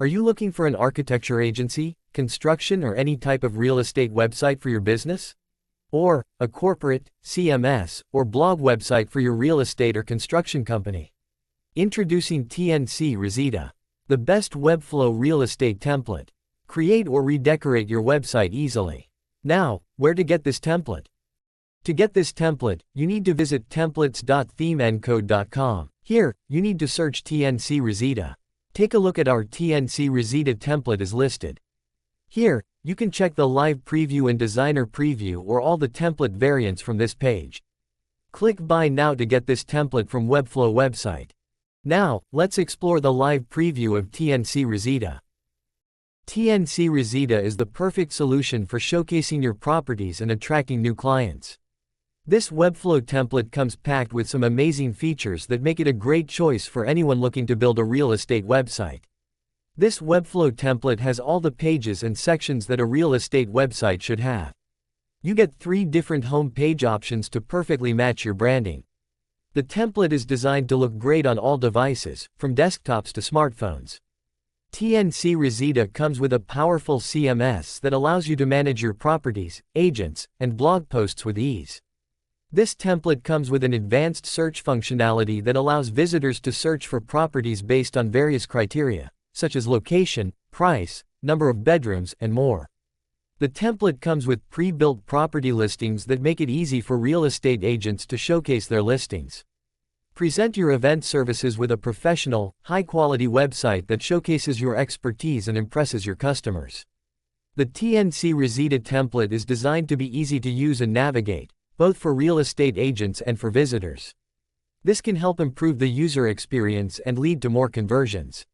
Are you looking for an architecture agency, construction, or any type of real estate website for your business? Or a corporate, CMS, or blog website for your real estate or construction company? Introducing TNC Resida, the best Webflow real estate template. Create or redecorate your website easily. Now, where to get this template? To get this template, you need to visit templates.themencode.com. Here, you need to search TNC Resida. Take a look at our TNC Resida template as listed. Here, you can check the live preview and designer preview or all the template variants from this page. Click Buy Now to get this template from Webflow website. Now, let's explore the live preview of TNC Resida. TNC Resida is the perfect solution for showcasing your properties and attracting new clients. This Webflow template comes packed with some amazing features that make it a great choice for anyone looking to build a real estate website. This Webflow template has all the pages and sections that a real estate website should have. You get 3 different home page options to perfectly match your branding. The template is designed to look great on all devices, from desktops to smartphones. TNC Resida comes with a powerful CMS that allows you to manage your properties, agents, and blog posts with ease. This template comes with an advanced search functionality that allows visitors to search for properties based on various criteria, such as location, price, number of bedrooms, and more. The template comes with pre-built property listings that make it easy for real estate agents to showcase their listings. Present your event services with a professional, high-quality website that showcases your expertise and impresses your customers. The TNC Resida template is designed to be easy to use and navigate, both for real estate agents and for visitors. This can help improve the user experience and lead to more conversions.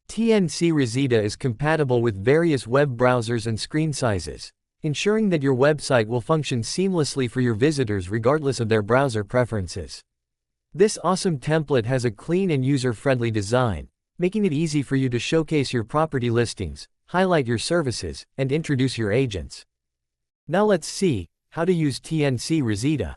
TNC Resida is compatible with various web browsers and screen sizes, ensuring that your website will function seamlessly for your visitors regardless of their browser preferences. This awesome template has a clean and user-friendly design, making it easy for you to showcase your property listings, highlight your services, and introduce your agents. Now let's see how to use TNC Resida.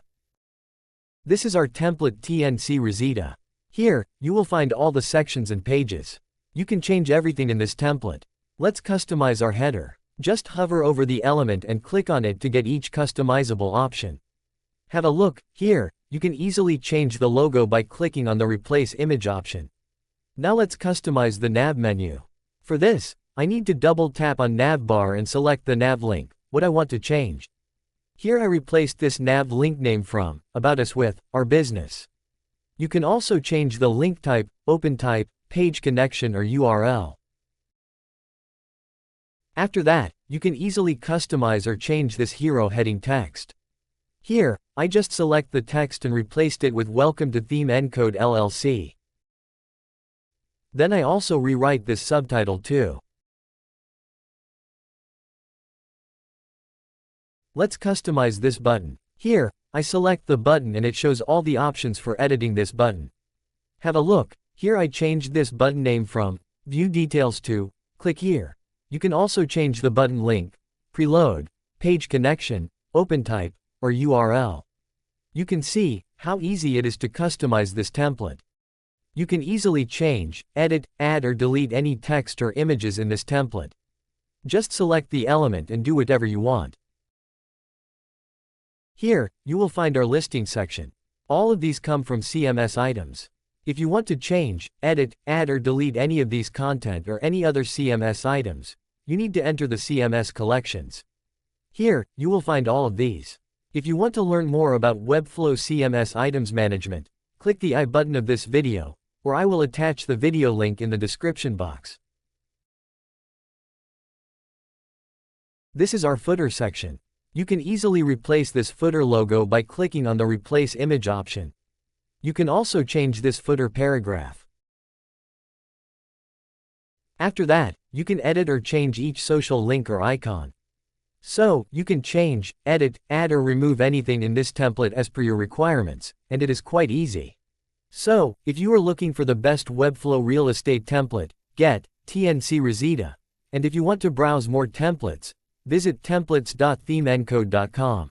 This is our template TNC Resida. Here, you will find all the sections and pages. You can change everything in this template. Let's customize our header. Just hover over the element and click on it to get each customizable option. Have a look. Here, you can easily change the logo by clicking on the Replace Image option. Now let's customize the nav menu. For this, I need to double tap on navbar and select the nav link, what I want to change. Here I replaced this nav link name from About Us with Our Business. You can also change the link type, open type, page connection, or URL. After that, you can easily customize or change this hero heading text. Here, I just select the text and replaced it with Welcome to Theme Encode LLC. Then I also rewrite this subtitle too. Let's customize this button. Here, I select the button and it shows all the options for editing this button. Have a look. Here I changed this button name from View Details to Click Here. You can also change the button link, preload, page connection, open type, or URL. You can see how easy it is to customize this template. You can easily change, edit, add, or delete any text or images in this template. Just select the element and do whatever you want. Here, you will find our listing section. All of these come from CMS items. If you want to change, edit, add, or delete any of these content or any other CMS items, you need to enter the CMS collections. Here, you will find all of these. If you want to learn more about Webflow CMS items management, click the I button of this video, or I will attach the video link in the description box. This is our footer section. You can easily replace this footer logo by clicking on the Replace Image option. You can also change this footer paragraph. After that, you can edit or change each social link or icon. So, you can change, edit, add, or remove anything in this template as per your requirements, and it is quite easy. So, if you are looking for the best Webflow real estate template, get TNC Resida. And if you want to browse more templates, visit templates.themencode.com.